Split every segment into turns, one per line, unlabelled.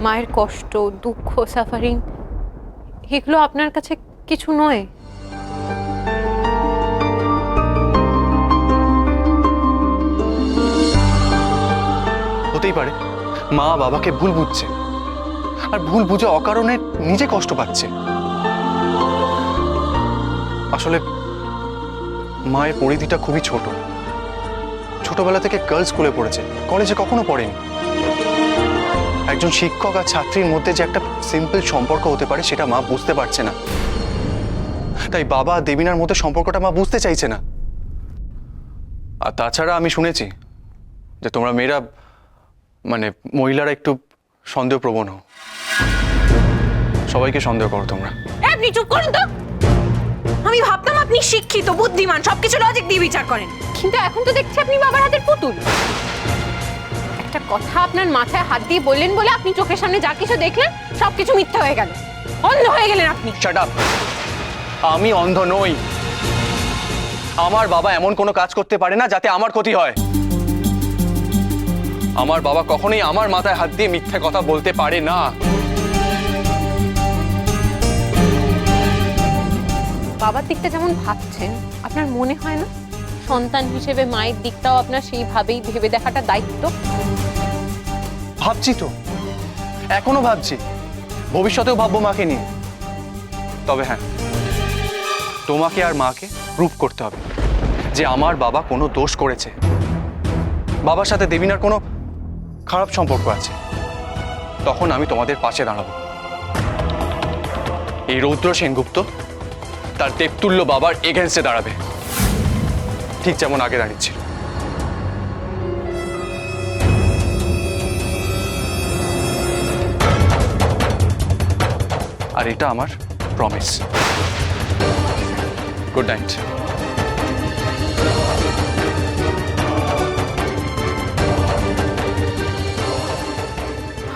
মায়ের কষ্ট, দুঃখ, সাফারিং এগুলো আপনার কাছে কিছু নয়?
হতেই পারে মা বাবাকে ভুল বুঝছে, আর ভুল বুঝে অকারণে নিজে কষ্ট পাচ্ছে। আসলে মায়ের পরিধিটা খুবই ছোট, ছোটবেলা থেকে গার্লস স্কুলে পড়েছে, কলেজে কখনো পড়েনি। একজন শিক্ষক আর ছাত্রীর মধ্যে যে একটা সিম্পল সম্পর্ক হতে পারে সেটা মা বুঝতে পারছে না, তাই বাবা আর দেবিনার মধ্যে সম্পর্কটা মা বুঝতে চাইছে না। আর তাছাড়া আমি শুনেছি যে তোমরা মেয়েরা মানে মহিলারা একটু সন্দেহপ্রবণ হও, সবাইকে সন্দেহ করো তোমরা।
আপনি চুপ করুন তো। আমি ভাবতাম আপনি শিক্ষিত, বুদ্ধিমান, সবকিছু লজিক দিয়ে বিচার করেন,
কিন্তু এখন তো দেখছি আপনি বাবার হাতের পুতুল। একটা কথা আপনার মাথায় হাত দিয়ে বললেন বলে আপনি চোখের সামনে যা কিছু দেখলেন সবকিছু মিথ্যা হয়ে গেল, অন্ধ হয়ে গেলেন আপনি।
Shut up. আমি অন্ধ নই। আমার বাবা এমন কোনো কাজ করতে পারে না যাতে আমার ক্ষতি হয়। আমার বাবা কখনোই আমার মাথায় হাত দিয়ে মিথ্যে কথা বলতে পারে না।
বাবার দিকটা যেমন ভাবছেন, আপনার মনে হয় না সন্তান হিসেবে মায়ের দিকটাও আপনার সেইভাবেই ভেবে দেখাটা দায়িত্ব?
ভাবছি তো, এখনো ভাবছি, ভবিষ্যতেও ভাববো মাকে নিয়ে। তবে হ্যাঁ, তোমাকে আর মাকে প্রুফ করতে হবে যে আমার বাবা কোনো দোষ করেছে, বাবার সাথে দেবিনার কোনো খারাপ সম্পর্ক আছে। তখন আমি তোমাদের পাশে দাঁড়াবো। এই রৌদ্র সেনগুপ্ত তার দেবতুল্য বাবার এগেন্স্টে দাঁড়াবে, ঠিক যেমন আগে দাঁড়িয়েছিল। আর এটা আমার প্রমিস। Good night.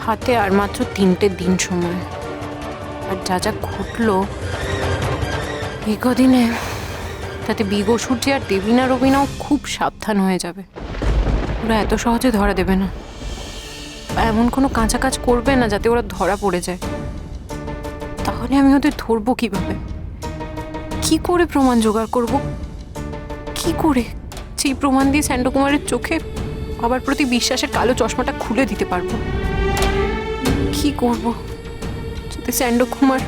হাতে আর মাত্র 3টে দিন সময়, আর যা যা ঘটলো এই কদিনে, তাতে বিগসূর্যি আর দেবিনা রবিনাও খুব সাবধান হয়ে যাবে। ওরা এত সহজে ধরা দেবে না, এমন কোনো কাঁচা কাজ করবে না যাতে ওরা ধরা পড়ে যায়। তাহলে আমি ওদের ধরবো কিভাবে? কি করে প্রমাণ জোগাড় করব? কি করে সেই প্রমাণ দিয়ে স্যান্ডকুমারের চোখে বাবার প্রতি বিশ্বাসের কালো চশমাটা খুলে দিতে পারবো? কি করব যাতে স্যান্ডকুমার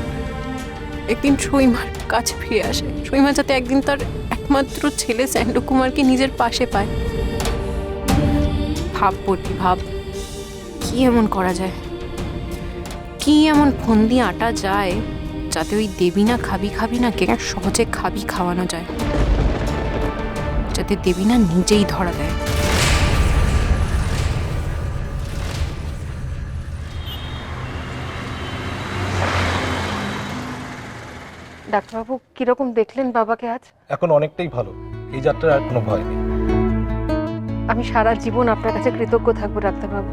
একদিন সইমার কাছে ফিরে আসে, সইমা যাতে একদিন তার একমাত্র ছেলে স্যান্ডকুমারকে নিজের পাশে পায়? ভাব বলি ভাব, কি এমন করা যায়, কি এমন ফন্দি আটা যায় যাতে ওই দেবিনা খাবি না কে সহজে খাওয়ানো যায়, যাতে দেবিনা নিজেই ধরা দেয়।
ডাক্তারবাবু কিরকম দেখলেন বাবাকে আজ?
এখন অনেকটাই ভালো, এই যাত্রার আর কোনো ভয় নেই।
আমি সারা জীবন আপনার কাছে কৃতজ্ঞ থাকবো ডাক্তারবাবু।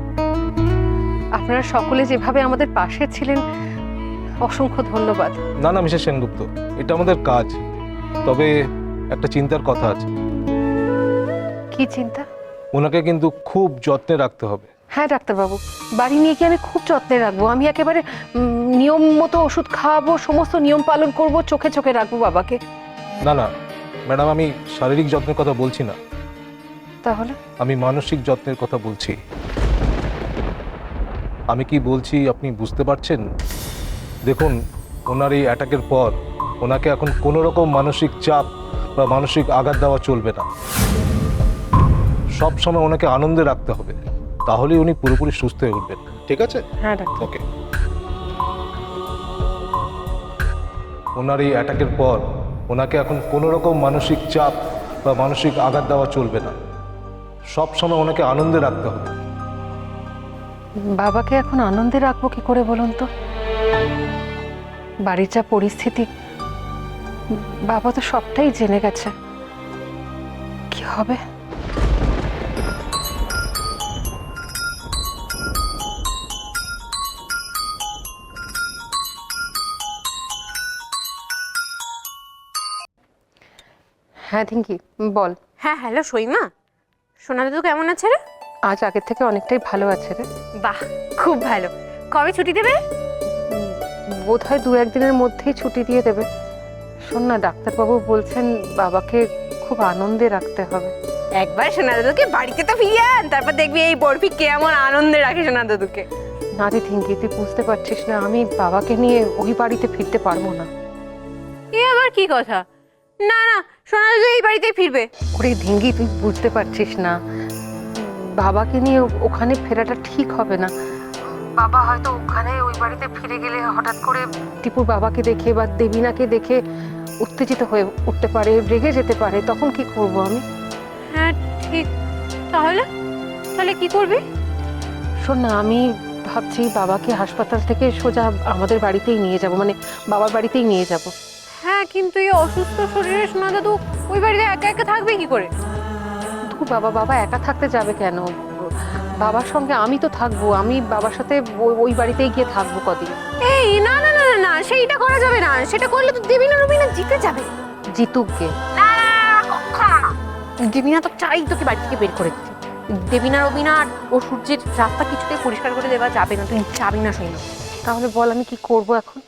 আপনারা সকলে যেভাবে আমাদের পাশে ছিলেন, অসংখ্য ধন্যবাদ।
না না মিসেস সেনগুপ্ত, এটা আমাদের কাজ। তবে একটা চিন্তার কথা আছে।
কি চিন্তা?
ওনাকে কিন্তু খুব যত্নে রাখতে হবে।
হ্যাঁ ডাক্তারবাবু, বাড়ি নিয়ে গিয়ে আমি খুব যত্নে রাখবো। আমি একেবারে নিয়ম মতো ওষুধ খাওয়াবো, সমস্ত নিয়ম পালন করব, চোখে চোখে রাখবো বাবাকে।
না না ম্যাডাম, আমি শারীরিক যত্নের কথা বলছি না,
তাহলে?
আমি মানসিক যত্নের কথা বলছি। আমি কি বলছি আপনি বুঝতে পারছেন? দেখুন, ওনার এই অ্যাটাকের পর ওনাকে এখন কোনো রকম মানসিক চাপ বা মানসিক আঘাত দেওয়া চলবে না। সব সময় ওনাকে আনন্দে রাখতে হবে, তাহলেই উনি পুরোপুরি সুস্থ হয়ে উঠবেন। ঠিক আছে?
হ্যাঁ ডাক্তার।
ওকে। ওনার এই অ্যাটাকের পর ওনাকে এখন কোনো রকম মানসিক চাপ বা মানসিক আঘাত দেওয়া চলবে না। সব সময় ওনাকে আনন্দে রাখতে হবে।
বাবাকে এখন আনন্দে রাখবো কি করে বলুন তো? বাড়ির যা পরিস্থিতি, বাবা তো সবটাই জেনে গেছে। কি হবে? হ্যাঁ ধিঙ্কি, বল।
হ্যাঁ হ্যালো সইমা, সোনা দাদু কেমন আছে রে?
আজ আগের থেকে অনেকটাই ভালো আছে রে।
বাহ, খুব ভালো। কবে ছুটি দেবে?
বোধহয় 2-1 দিনের মধ্যেই ছুটি দিয়ে দেবে। শোন না, ডাক্তারবাবু বলছেন বাবাকে খুব আনন্দে রাখতে হবে।
একবার সোনা দাদুকে বাড়িতে তো ফিরিয়ে আন, তারপর দেখবি এই বরফি কেমন আনন্দে রাখে সোনা দাদুকে।
না রে থিঙ্কি, তুই বুঝতে পারছিস না, আমি বাবাকে নিয়ে ওই বাড়িতে ফিরতে পারবো না।
এ আবার কি কথা? না না, সোনা দাদু এই বাড়িতেই ফিরবে।
ওরে ধিঙ্গি, তুই বুঝতে পারছিস না, বাবাকে নিয়ে ওখানে ফেরাটা ঠিক হবে না। বাবা হয়তো ওখানে ওই বাড়িতে ফিরে গেলে হঠাৎ করে টিপুর বাবাকে দেখে বা দেবিনাকে দেখে উত্তেজিত হয়ে উঠতে পারে, রেগে যেতে পারে, তখন কি করব আমি?
হ্যাঁ ঠিক, তাহলে তাহলে কি করবি?
শোন না, আমি ভাবছি বাবাকে হাসপাতাল থেকে সোজা আমাদের বাড়িতেই নিয়ে যাব, মানে বাবার বাড়িতেই নিয়ে যাব।
হ্যাঁ কিন্তু এই অসুস্থ শরীরে সোনা দাদু ওই বাড়িতে একা একা থাকবে কি করে?
বাবা একা থাকতে যাবে কেন? বাবার সঙ্গে আমি তো থাকবো, আমি বাবার সাথে ওই বাড়িতেই গিয়ে থাকবো কদিন।
এই না না না না, সেইটা করা যাবে না। সেটা করলে তো দেবিনা রবিনা জিতে যাবে।
জিতুক গে।
না না না, কখনো না। দেবিনা তো চাই তোকে বাড়ি থেকে বের করে দিতে। দেবিনা রবিনা আর ও সূর্যের রাস্তা কিছুতেই পরিষ্কার করে দেওয়া যাবে না, তুই যাবি না শোনা।
তাহলে বল আমি কি করব এখন?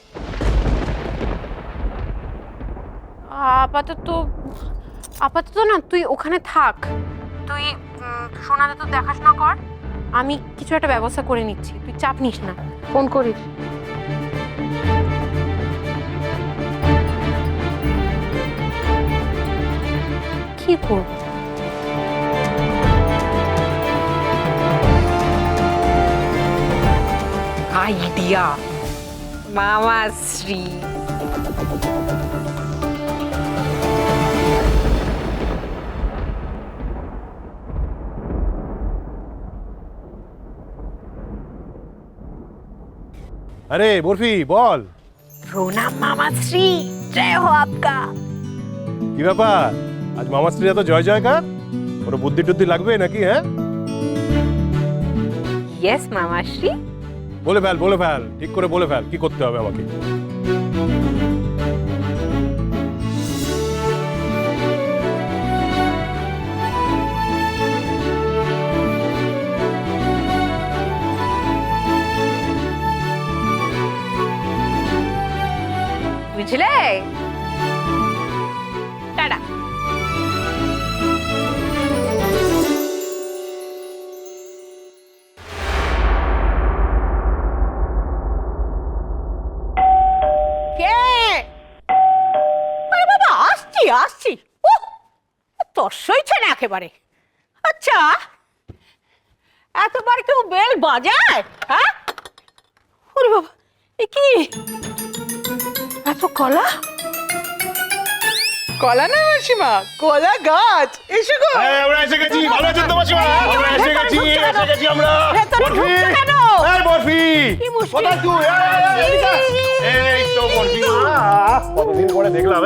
আপাতত না, তুই ওখানে থাক। তুই সোনা দাদু দেখাশোনা কর, আমি কিছু একটা ব্যবস্থা করে নিচ্ছি, তুই চাপ নিস না।
ফোন করিস।
কি করব? আইডিয়া মামাশ্রী।
আরে বরফি বল।
প্রণাম মামাশ্রী, জয় হো আপকা।
কি ব্যাপার, আজ মামাশ্রী এত জয় জয়কার? ওর বুদ্ধি টুদ্ধি লাগবে নাকি? হ্যাঁ
ইয়েস মামাশ্রী।
বলে ফেল, ঠিক করে বলে ফেল, কি করতে হবে আমাকে?
বুঝলে? টাটা। কে? আরে বাবা, আসছি। তোর সইছে না একেবারে। আচ্ছা, এতবার কেউ বেল বাজায়? হ্যাঁ? ওরে বাবা, এ কি এত কলা?
কলা না মাসিমা, কলা গাছ। এসো গো।
আমরা এসে গেছি, ভালো আছেন তো মাসিমা? আমরা এসে গেছি আমরা।
ভেতরে ঢুকছো কেন?
এই বরফি,
কি মুশকিল?
কোথায় তুই? এই তো বরফি মা, কতদিন পরে দেখলাম।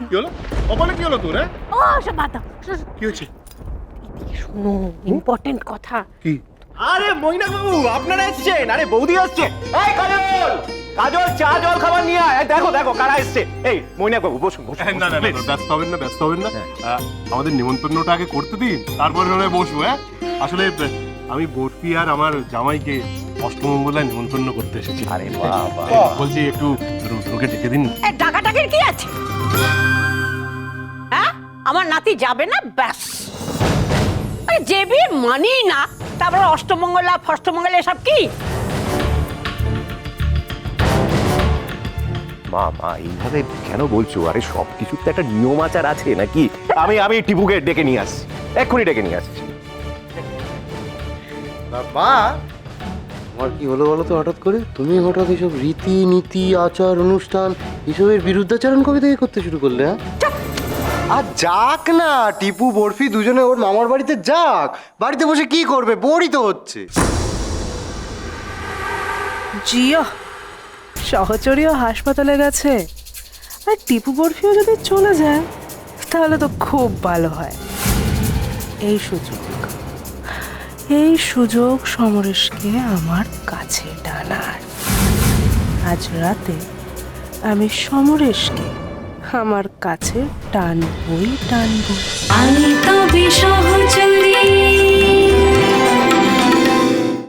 কি হলো কপালে, কি হলো তোর?
ও সব বাদ দাও।
কি হয়েছে?
শোনো, ইম্পর্টেন্ট কথা।
কি?
আরে মইনা বাবু, আপনারা এসেছেন? আরে বৌদি আসছে। এই কাজল, কাজল চা জল খাবার নিয়ে আয়। এই দেখো কারা এসছে। এই মইনা বাবু বসুন।
না ব্যস্ত হবেন না। আমাদের নিমন্ত্রণটা আগে করতে দিন, তারপরে হলে বসবো। হ্যাঁ আসলে আমি বরফি আর আমার জামাইকে অষ্টমঙ্গলায় নিমন্ত্রণ করতে এসেছি।
আরে বাবা,
বলছি একটু রুদ্রকে ডেকে দিন।
এই ডাকাটাকের কি আছে? হ্যাঁ, আমার নাতি যাবে না ব্যাস। আরে যে বিয়ে মানি না, তারপর অষ্টমঙ্গলা ফষ্টমঙ্গলা এসব কি?
মা এইভাবে কেন বলছো? আরে সব কিছুর তো একটা নিয়ম আচার আছে নাকি? আমি টিপুকে ডেকে নিয়ে আসছি, এক্ষুনি ডেকে নিয়ে আসছি।
মা, তোমার কি হলো বলো তো হঠাৎ করে? তুমি হঠাৎ এসব রীতি নীতি আচার অনুষ্ঠান এসবের বিরুদ্ধাচরণ কবে থেকে করতে শুরু করলে? হ্যাঁ, আর যাক না, টিপু বরফি দুজনে ওর মামার বাড়িতে যাক। বাড়িতে বসে কি করবে? বোরই তো হচ্ছে।
জিও সহচরীও হাসপাতালে গেছে, আর টিপু বরফিও যদি চলে যায় তাহলে তো খুব ভালো হয়। এই সুযোগ সমরেশকে আমার কাছে টানার। আজ রাতে আমি সমরেশকে আমার কাছে টানবই টানবো।
আমি তবে সহচরী।